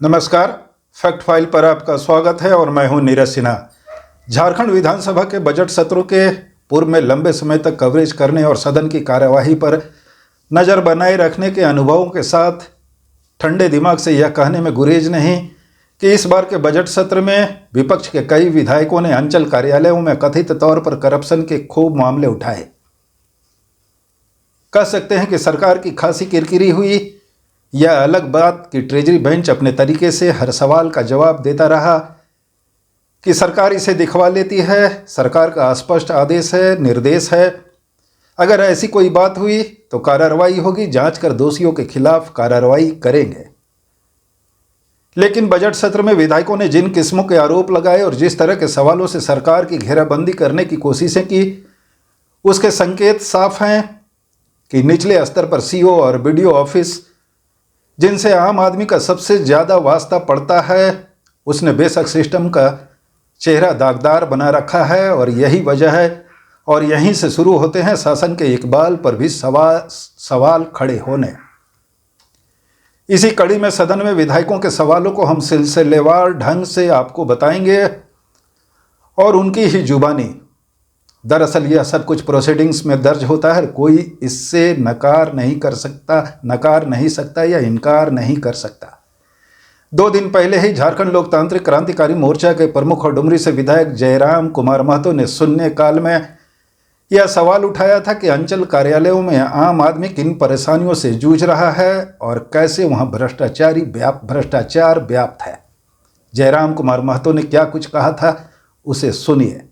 नमस्कार, fact file पर आपका स्वागत है और मैं हूं नीरज सिन्हा। झारखंड विधानसभा के बजट सत्रों के पूर्व में लंबे समय तक कवरेज करने और सदन की कार्यवाही पर नज़र बनाए रखने के अनुभवों के साथ ठंडे दिमाग से यह कहने में गुरेज नहीं कि इस बार के बजट सत्र में विपक्ष के कई विधायकों ने अंचल कार्यालयों में कथित तौर पर करप्शन के खूब मामले उठाए। कह सकते हैं कि सरकार की खासी किरकिरी हुई। यह अलग बात कि ट्रेजरी बेंच अपने तरीके से हर सवाल का जवाब देता रहा कि सरकार इसे दिखवा लेती है, सरकार का स्पष्ट आदेश है, निर्देश है। अगर ऐसी कोई बात हुई तो कार्रवाई होगी, जांच कर दोषियों के खिलाफ कार्रवाई करेंगे। लेकिन बजट सत्र में विधायकों ने जिन किस्मों के आरोप लगाए और जिस तरह के सवालों से सरकार की घेराबंदी करने की कोशिशें की, उसके संकेत साफ हैं कि निचले स्तर पर सीओ और बीडीओ ऑफिस, जिनसे आम आदमी का सबसे ज़्यादा वास्ता पड़ता है, उसने बेशक सिस्टम का चेहरा दागदार बना रखा है और यही वजह है। और यहीं से शुरू होते हैं शासन के इकबाल पर भी सवाल खड़े होने। इसी कड़ी में सदन में विधायकों के सवालों को हम सिलसिलेवार ढंग से आपको बताएंगे और उनकी ही जुबानी। दरअसल यह सब कुछ प्रोसीडिंग्स में दर्ज होता है, कोई इससे नकार नहीं सकता या इनकार नहीं कर सकता। 2 दिन पहले ही झारखंड लोकतांत्रिक क्रांतिकारी मोर्चा के प्रमुख और डुमरी से विधायक जयराम कुमार महतो ने शून्यकाल में यह सवाल उठाया था कि अंचल कार्यालयों में आम आदमी किन परेशानियों से जूझ रहा है और कैसे वहां भ्रष्टाचार व्याप्त है। जयराम कुमार महतो ने क्या कुछ कहा था, उसे सुनिए।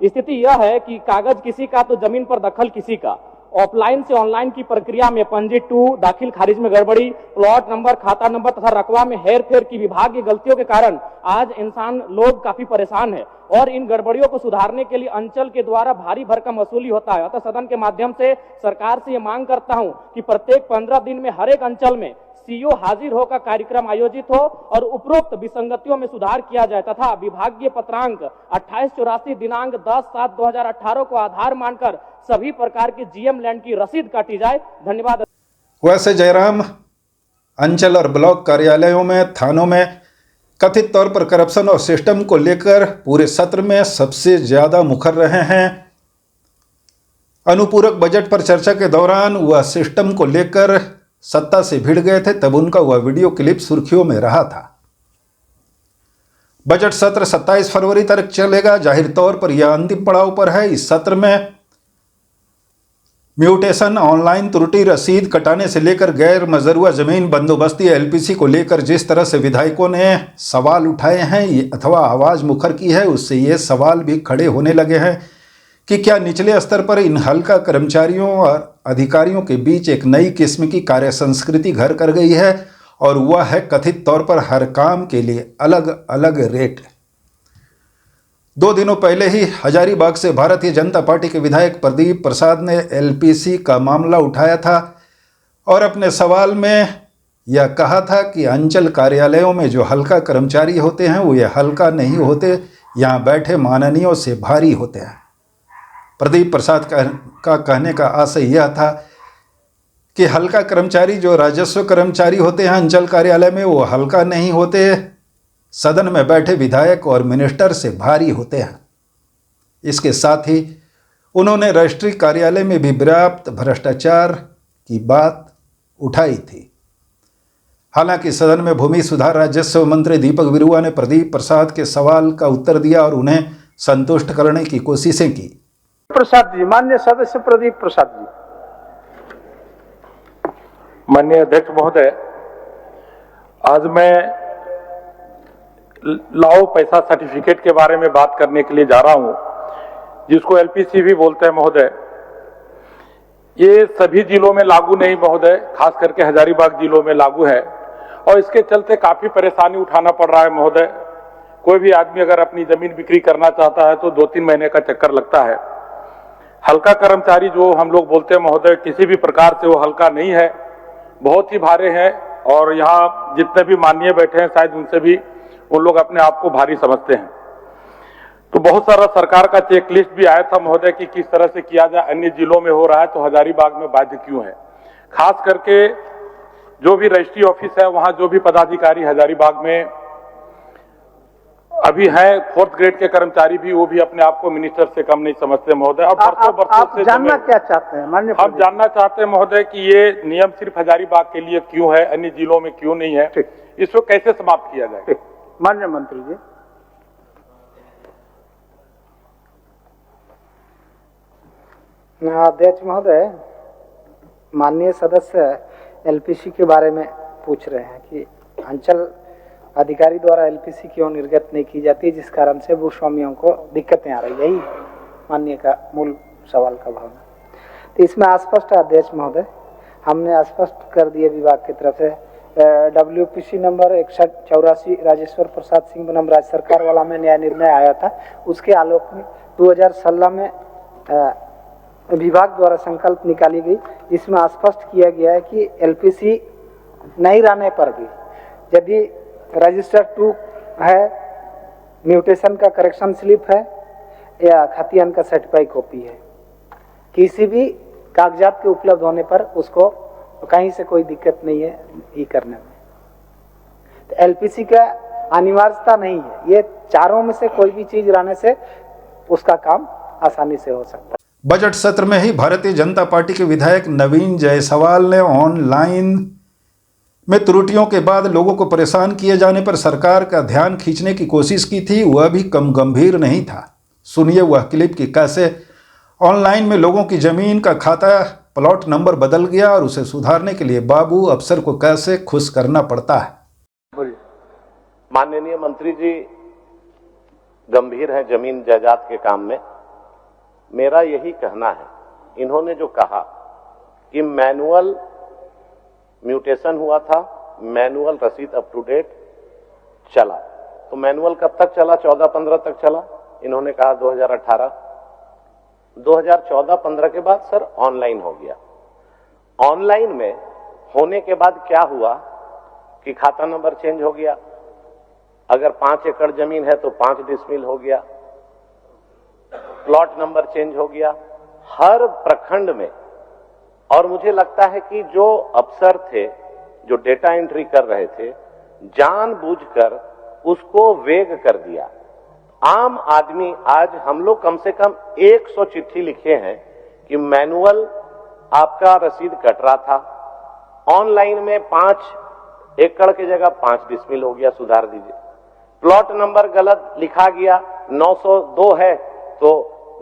स्थिति यह है कि कागज किसी का तो जमीन पर दखल किसी का। ऑफलाइन से ऑनलाइन की प्रक्रिया में पंजी 2 दाखिल खारिज में गड़बड़ी, प्लॉट नंबर, खाता नंबर तथा रकबा में हेरफेर की विभाग की गलतियों के कारण आज लोग काफी परेशान है और इन गड़बड़ियों को सुधारने के लिए अंचल के द्वारा भारी भरकम वसूली होता है। अतः सदन के माध्यम से सरकार से ये मांग करता हूं कि प्रत्येक 15 दिन में हर एक अंचल में सीओ हाजिर होकर कार्यक्रम आयोजित हो और उपरोक्त विसंगतियों में सुधार किया जाए तथा विभागीय पत्रांक 2884 दिनांक 10/7/2018 को आधार मानकर सभी प्रकार की जीएम लैंड की रसीद काटी जाए। धन्यवाद। वैसे जयराम अंचल और ब्लॉक कार्यालयों में, थानों में कथित तौर पर करप्शन और सिस्टम को लेकर पूरे सत्र में सबसे ज्यादा मुखर रहे हैं। अनुपूरक बजट पर चर्चा के दौरान वह सिस्टम को लेकर सत्ता से भिड़ गए थे, तब उनका वह वीडियो क्लिप सुर्खियों में रहा था। बजट सत्र 27 फरवरी तक चलेगा। जाहिर तौर पर यह अंतिम पड़ाव पर है। इस सत्र में म्यूटेशन, ऑनलाइन त्रुटि, रसीद कटाने से लेकर गैर मजरूआ जमीन बंदोबस्ती, एलपीसी को लेकर जिस तरह से विधायकों ने सवाल उठाए हैं अथवा आवाज मुखर की है, उससे ये सवाल भी खड़े होने लगे हैं कि क्या निचले स्तर पर इन हल्का कर्मचारियों और अधिकारियों के बीच एक नई किस्म की कार्य संस्कृति घर कर गई है और वह है कथित तौर पर हर काम के लिए अलग अलग रेट। 2 दिनों पहले ही हजारीबाग से भारतीय जनता पार्टी के विधायक प्रदीप प्रसाद ने एलपीसी का मामला उठाया था और अपने सवाल में यह कहा था कि अंचल कार्यालयों में जो हल्का कर्मचारी होते हैं वो ये हल्का नहीं होते, यहाँ बैठे माननीयों से भारी होते हैं। प्रदीप प्रसाद का कहने का आशय यह था कि हल्का कर्मचारी जो राजस्व कर्मचारी होते हैं अंचल कार्यालय में, वो हल्का नहीं होते, सदन में बैठे विधायक और मिनिस्टर से भारी होते हैं। इसके साथ ही उन्होंने राष्ट्रीय कार्यालय में भी व्याप्त भ्रष्टाचार की बात उठाई थी। हालांकि सदन में भूमि सुधार राजस्व मंत्री दीपक बिरुआ ने प्रदीप प्रसाद के सवाल का उत्तर दिया और उन्हें संतुष्ट करने की कोशिशें की। प्रसाद जी, माननीय सदस्य प्रदीप प्रसाद जी। माननीय अध्यक्ष महोदय, आज मैं लाओ पैसा सर्टिफिकेट के बारे में बात करने के लिए जा रहा हूं, जिसको एलपीसी भी बोलते हैं महोदय। ये सभी जिलों में लागू नहीं महोदय, खास करके हजारीबाग जिलों में लागू है और इसके चलते काफी परेशानी उठाना पड़ रहा है महोदय। कोई भी आदमी अगर अपनी जमीन बिक्री करना चाहता है तो 2-3 महीने का चक्कर लगता है। हल्का कर्मचारी जो हम लोग बोलते हैं महोदय, किसी भी प्रकार से वो हल्का नहीं है, बहुत ही भारे हैं और यहाँ जितने भी माननीय बैठे हैं शायद उनसे भी उन लोग अपने आप को भारी समझते हैं। तो बहुत सारा सरकार का चेक लिस्ट भी आया था महोदय कि किस तरह से किया जाए। अन्य जिलों में हो रहा है तो हजारीबाग में बाध्य क्यों है। खास करके जो भी रजिस्ट्री ऑफिस है वहां जो भी पदाधिकारी हजारीबाग में अभी है 4th ग्रेड के कर्मचारी भी, वो भी अपने आप को मिनिस्टर से कम नहीं समझते महोदय। अब आप जानना क्या चाहते हैं माननीय हम जानना चाहते हैं महोदय कि ये नियम सिर्फ हजारीबाग के लिए क्यों है, अन्य जिलों में क्यों नहीं है, इसको कैसे समाप्त किया जाए। माननीय मंत्री जी। अध्यक्ष महोदय, माननीय सदस्य एलपीसी के बारे में पूछ रहे हैं कि अंचल अधिकारी द्वारा एलपीसी क्यों निर्गत नहीं की जाती, जिस कारण से भूस्वामियों को दिक्कतें आ रही है। यही माननीय का मूल सवाल का भावना। तो इसमें अस्पष्ट है अध्यक्ष महोदय, हमने स्पष्ट कर दिए विभाग की तरफ से WPC नंबर 6184 राजेश्वर प्रसाद सिंह बनाम राज्य सरकार वाला में नया निर्णय आया था। उसके आलोक में 2016 में विभाग द्वारा संकल्प निकाली गई, जिसमें स्पष्ट किया गया है कि एलपीसी नहीं रहने पर भी यदि रजिस्टर 2 है, म्यूटेशन का करेक्शन स्लिप है या खतियान का सर्टिफाइड कॉपी है, किसी भी कागजात के उपलब्ध होने पर उसको कहीं से कोई दिक्कत नहीं है ये करने में। तो एलपीसी का अनिवार्यता नहीं है, ये चारों में से कोई भी चीज रहने से उसका काम आसानी से हो सकता है। बजट सत्र में ही भारतीय जनता पार्टी के विधायक नवीन जायसवाल ने ऑनलाइन में त्रुटियों के बाद लोगों को परेशान किए जाने पर सरकार का ध्यान खींचने की कोशिश की थी। वह भी कम गंभीर नहीं था। सुनिए वह क्लिप कि कैसे ऑनलाइन में लोगों की जमीन का खाता प्लॉट नंबर बदल गया और उसे सुधारने के लिए बाबू अफसर को कैसे खुश करना पड़ता है। माननीय मंत्री जी गंभीर है जमीन जायदाद के काम में। मेरा यही कहना है, इन्होंने जो कहा कि मैनुअल म्यूटेशन हुआ था, मैनुअल रसीद अप टू डेट चला, तो मैनुअल कब तक चला? 14-15 तक चला। इन्होंने कहा 2018। 2014-15 के बाद सर ऑनलाइन हो गया। ऑनलाइन में होने के बाद क्या हुआ कि खाता नंबर चेंज हो गया। अगर 5 एकड़ जमीन है तो 5 डिसमिल हो गया, प्लॉट नंबर चेंज हो गया हर प्रखंड में। और मुझे लगता है कि जो अफसर थे जो डेटा एंट्री कर रहे थे, जानबूझकर उसको वेग कर दिया। आम आदमी, आज हम लोग कम से कम 100 चिट्ठी लिखे हैं कि मैनुअल आपका रसीद कट रहा था, ऑनलाइन में 5 एकड़ की जगह 5 डिसमिल हो गया, सुधार दीजिए। प्लॉट नंबर गलत लिखा गया, 902 है तो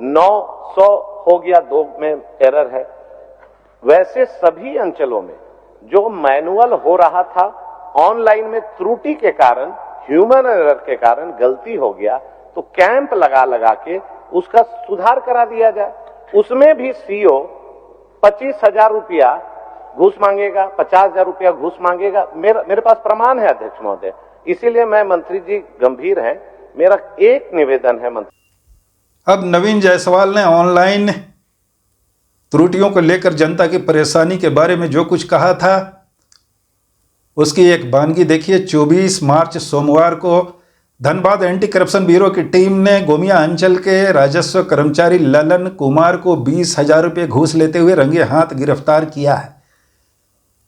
900 हो गया, 2 में एरर है। वैसे सभी अंचलों में जो मैनुअल हो रहा था, ऑनलाइन में त्रुटि के कारण, ह्यूमन एरर के कारण गलती हो गया, तो कैंप लगा लगा के उसका सुधार करा दिया जाए। उसमें भी सीओ 25,000 रुपया घूस मांगेगा, 50,000 रुपया घूस मांगेगा। मेरे पास प्रमाण है अध्यक्ष महोदय। इसीलिए मैं मंत्री जी गंभीर हैं। मेरा एक निवेदन है मंत्री। अब नवीन जायसवाल ने ऑनलाइन त्रुटियों को लेकर जनता की परेशानी के बारे में जो कुछ कहा था उसकी एक वानगी देखिए। 24 मार्च सोमवार को धनबाद एंटी करप्शन ब्यूरो की टीम ने गोमिया अंचल के राजस्व कर्मचारी ललन कुमार को 20,000 रुपये घूस लेते हुए रंगे हाथ गिरफ्तार किया है।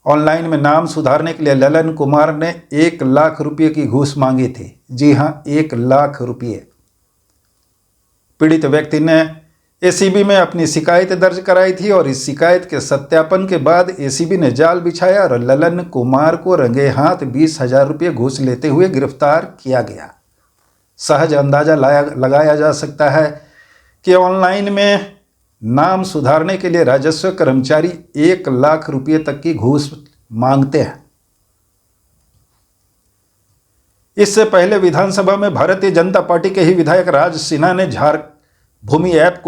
ऑनलाइन में नाम सुधारने के लिए ललन कुमार ने 1 लाख रुपये की घूस मांगी थी। जी हां, 1 लाख रुपये। पीड़ित व्यक्ति ने एसीबी में अपनी शिकायत दर्ज कराई थी और इस शिकायत के सत्यापन के बाद एसीबी ने जाल बिछाया और ललन कुमार को रंगे हाथ 20,000 रुपये घूस लेते हुए गिरफ्तार किया गया। सहज अंदाजा लगाया जा सकता है कि ऑनलाइन में नाम सुधारने के लिए राजस्व कर्मचारी 1 लाख रुपये तक की घूस मांगते हैं। इससे पहले विधानसभा में भारतीय जनता पार्टी के ही विधायक राज सिन्हा ने भूमि ऐप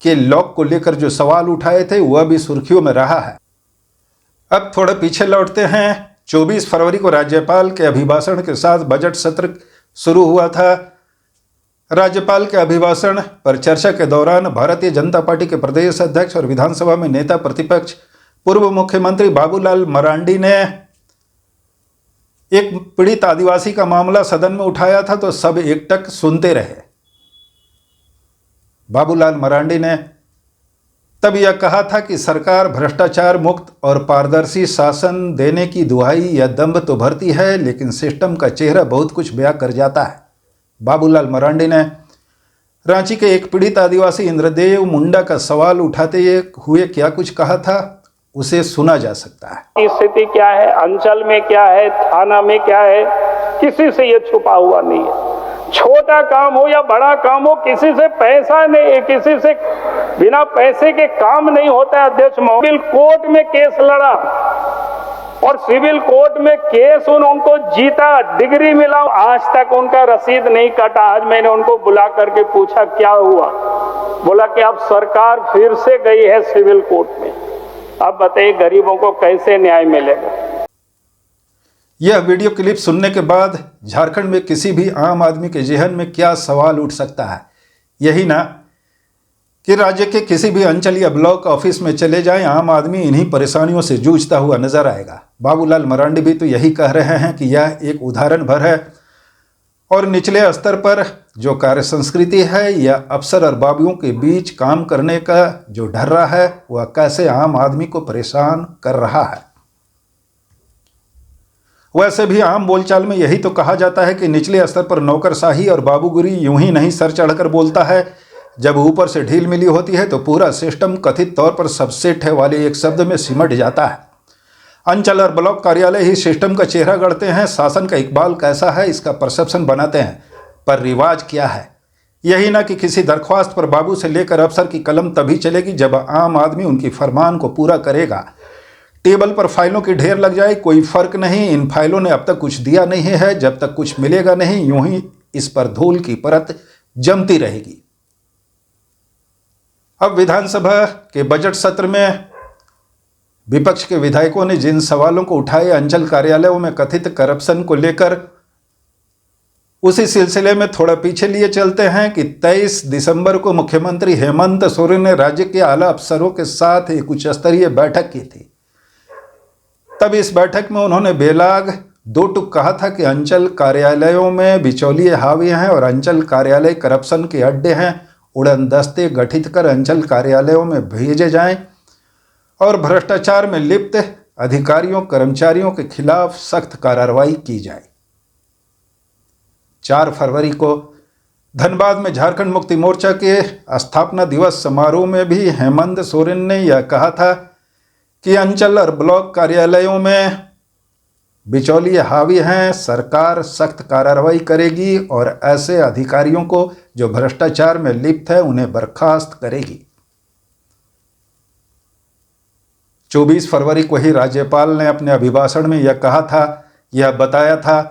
के लॉक को लेकर जो सवाल उठाए थे वह भी सुर्खियों में रहा है। अब थोड़ा पीछे लौटते हैं। 24 फरवरी को राज्यपाल के अभिभाषण के साथ बजट सत्र शुरू हुआ था। राज्यपाल के अभिभाषण पर चर्चा के दौरान भारतीय जनता पार्टी के प्रदेश अध्यक्ष और विधानसभा में नेता प्रतिपक्ष पूर्व मुख्यमंत्री बाबूलाल मरांडी ने एक पीड़ित आदिवासी का मामला सदन में उठाया था तो सब एकटक सुनते रहे। बाबूलाल मरांडी ने तब यह कहा था कि सरकार भ्रष्टाचार मुक्त और पारदर्शी शासन देने की दुहाई या दम्भ तो भरती है, लेकिन सिस्टम का चेहरा बहुत कुछ बयां कर जाता है। बाबूलाल मरांडी ने रांची के एक पीड़ित आदिवासी इंद्रदेव मुंडा का सवाल उठाते हुए क्या कुछ कहा था, उसे सुना जा सकता है। स्थिति क्या है, अंचल में क्या है, थाना में क्या है, किसी से ये छुपा हुआ नहीं है। छोटा काम हो या बड़ा काम हो, किसी से पैसा नहीं, किसी से बिना पैसे के काम नहीं होता है। अध्यक्ष महोदय, सिविल कोर्ट में केस लड़ा और सिविल कोर्ट में केस उनको जीता, डिग्री मिला, आज तक उनका रसीद नहीं कटा। आज मैंने उनको बुला करके पूछा क्या हुआ, बोला कि अब सरकार फिर से गई है सिविल कोर्ट में। अब बताइए गरीबों को कैसे न्याय मिलेगा। यह वीडियो क्लिप सुनने के बाद झारखंड में किसी भी आम आदमी के जहन में क्या सवाल उठ सकता है, यही ना कि राज्य के किसी भी अंचल या ब्लॉक ऑफिस में चले जाएं, आम आदमी इन्हीं परेशानियों से जूझता हुआ नजर आएगा। बाबूलाल मरांडी भी तो यही कह रहे हैं कि यह एक उदाहरण भर है और निचले स्तर पर जो कार्य संस्कृति है या अफसर और बाबुओं के बीच काम करने का जो ढर्रा है, वह कैसे आम आदमी को परेशान कर रहा है। वैसे भी आम बोलचाल में यही तो कहा जाता है कि निचले स्तर पर नौकरशाही और बाबूगिरी यूं ही नहीं सर चढ़कर बोलता है, जब ऊपर से ढील मिली होती है तो पूरा सिस्टम कथित तौर पर सबसे ठे वाले एक शब्द में सिमट जाता है। अंचल और ब्लॉक कार्यालय ही सिस्टम का चेहरा गढ़ते हैं, शासन का इकबाल कैसा है इसका परसेप्शन बनाते हैं, पर रिवाज क्या है। यही ना कि किसी दरख्वास्त पर बाबू से लेकर अफसर की कलम तभी चलेगी जब आम आदमी उनकी फरमान को पूरा करेगा। टेबल पर फाइलों की ढेर लग जाए, कोई फर्क नहीं, इन फाइलों ने अब तक कुछ दिया नहीं है, जब तक कुछ मिलेगा नहीं, यूं ही इस पर धूल की परत जमती रहेगी। अब विधानसभा के बजट सत्र में विपक्ष के विधायकों ने जिन सवालों को उठाए अंचल कार्यालयों में कथित करप्शन को लेकर, उसी सिलसिले में थोड़ा पीछे लिए चलते हैं कि 23 दिसंबर को मुख्यमंत्री हेमंत सोरेन ने राज्य के आला अफसरों के साथ एक उच्च स्तरीय बैठक की थी। तब इस बैठक में उन्होंने बेलाग दो टुक कहा था कि अंचल कार्यालयों में बिचौलिए हावी हैं और अंचल कार्यालय करप्शन के अड्डे हैं। उड़न दस्ते गठित कर अंचल कार्यालयों में भेजे जाएं और भ्रष्टाचार में लिप्त अधिकारियों कर्मचारियों के खिलाफ सख्त कार्रवाई की जाए। 4 फरवरी को धनबाद में झारखंड मुक्ति मोर्चा के स्थापना दिवस समारोह में भी हेमंत सोरेन ने यह कहा था कि अंचल और ब्लॉक कार्यालयों में बिचौलिए हावी हैं, सरकार सख्त कार्रवाई करेगी और ऐसे अधिकारियों को जो भ्रष्टाचार में लिप्त है उन्हें बर्खास्त करेगी। 24 फरवरी को ही राज्यपाल ने अपने अभिभाषण में यह कहा था, यह बताया था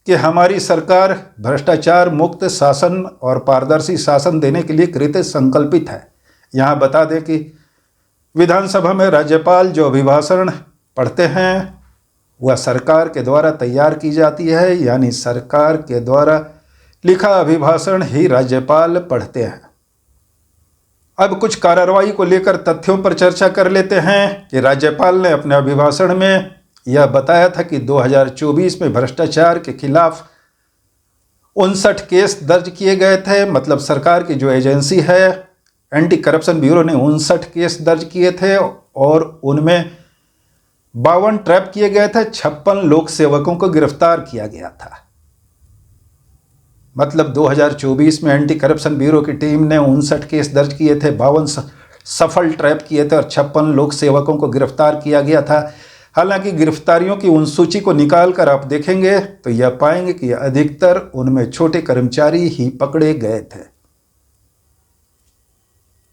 कि हमारी सरकार भ्रष्टाचार मुक्त शासन और पारदर्शी शासन देने के लिए कृत संकल्पित है। यहाँ बता दें कि विधानसभा में राज्यपाल जो अभिभाषण पढ़ते हैं वह सरकार के द्वारा तैयार की जाती है, यानी सरकार के द्वारा लिखा अभिभाषण ही राज्यपाल पढ़ते हैं। अब कुछ कार्रवाई को लेकर तथ्यों पर चर्चा कर लेते हैं कि राज्यपाल ने अपने अभिभाषण में यह बताया था कि 2024 में भ्रष्टाचार के खिलाफ 59 केस दर्ज किए गए थे। मतलब सरकार की जो एजेंसी है एंटी करप्शन ब्यूरो ने 59 केस दर्ज किए थे और उनमें 52 ट्रैप किए गए थे, 56 लोक सेवकों को गिरफ्तार किया गया था। मतलब 2024 में एंटी करप्शन ब्यूरो की टीम ने 59 केस दर्ज किए थे, 52 सफल ट्रैप किए थे और 56 लोक सेवकों को गिरफ्तार किया गया था। हालांकि गिरफ्तारियों की उन सूची को निकाल कर आप देखेंगे तो यह पाएंगे कि अधिकतर उनमें छोटे कर्मचारी ही पकड़े गए थे।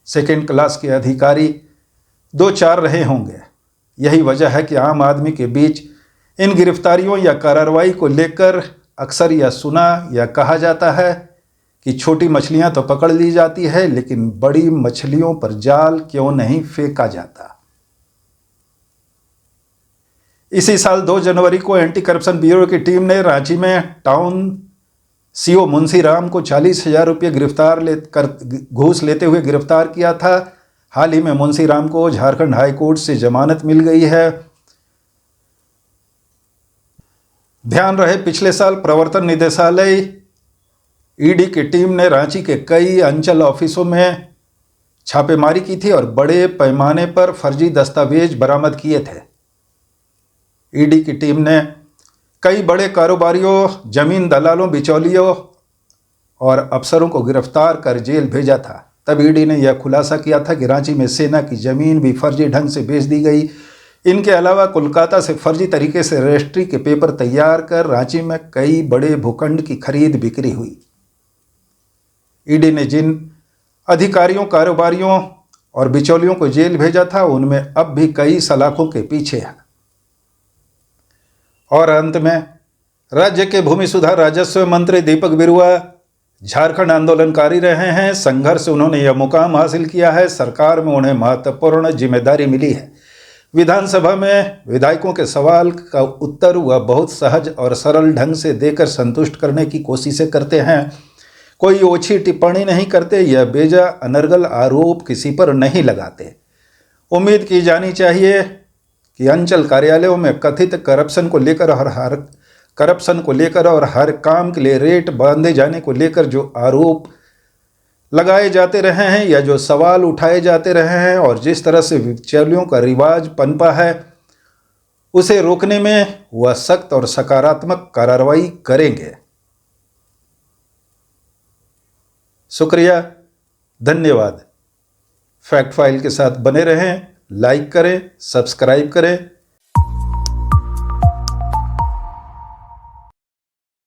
सेकेंड क्लास के अधिकारी 2-4 रहे होंगे। यही वजह है कि आम आदमी के बीच इन गिरफ्तारियों या कार्रवाई को लेकर अक्सर यह सुना या कहा जाता है कि छोटी मछलियां तो पकड़ ली जाती है, लेकिन बड़ी मछलियों पर जाल क्यों नहीं फेंका जाता। इसी साल 2 जनवरी को एंटी करप्शन ब्यूरो की टीम ने रांची में टाउन सीओ मुंशी राम को 40,000 रुपये घूस लेते हुए गिरफ्तार किया था। हाल ही में मुंशी राम को झारखंड हाई कोर्ट से जमानत मिल गई है। ध्यान रहे पिछले साल प्रवर्तन निदेशालय ईडी की टीम ने रांची के कई अंचल ऑफिसों में छापेमारी की थी और बड़े पैमाने पर फर्जी दस्तावेज बरामद किए थे। ईडी की टीम ने कई बड़े कारोबारियों, जमीन दलालों, बिचौलियों और अफसरों को गिरफ्तार कर जेल भेजा था। तब ईडी ने यह खुलासा किया था कि रांची में सेना की जमीन भी फर्जी ढंग से बेच दी गई। इनके अलावा कोलकाता से फर्जी तरीके से रजिस्ट्री के पेपर तैयार कर रांची में कई बड़े भूखंड की खरीद बिक्री हुई। ईडी ने जिन अधिकारियों, कारोबारियों और बिचौलियों को जेल भेजा था, उनमें अब भी कई सलाखों के पीछे है। और अंत में राज्य के भूमि सुधार राजस्व मंत्री दीपक बिरुआ झारखंड आंदोलनकारी रहे हैं। संघर्ष से उन्होंने यह मुकाम हासिल किया है। सरकार में उन्हें महत्वपूर्ण जिम्मेदारी मिली है। विधानसभा में विधायकों के सवाल का उत्तर वह बहुत सहज और सरल ढंग से देकर संतुष्ट करने की कोशिशें करते हैं। कोई ओछी टिप्पणी नहीं करते। यह बेजा अनर्गल आरोप किसी पर नहीं लगाते। उम्मीद की जानी चाहिए कि अंचल कार्यालयों में कथित करप्शन को लेकर और हर काम के लिए रेट बांधे जाने को लेकर जो आरोप लगाए जाते रहे हैं या जो सवाल उठाए जाते रहे हैं और जिस तरह से बिचौलियों का रिवाज पनपा है, उसे रोकने में वह सख्त और सकारात्मक कार्रवाई करेंगे। शुक्रिया, धन्यवाद। फैक्ट फाइल के साथ बने रहें, लाइक करें, सब्सक्राइब करें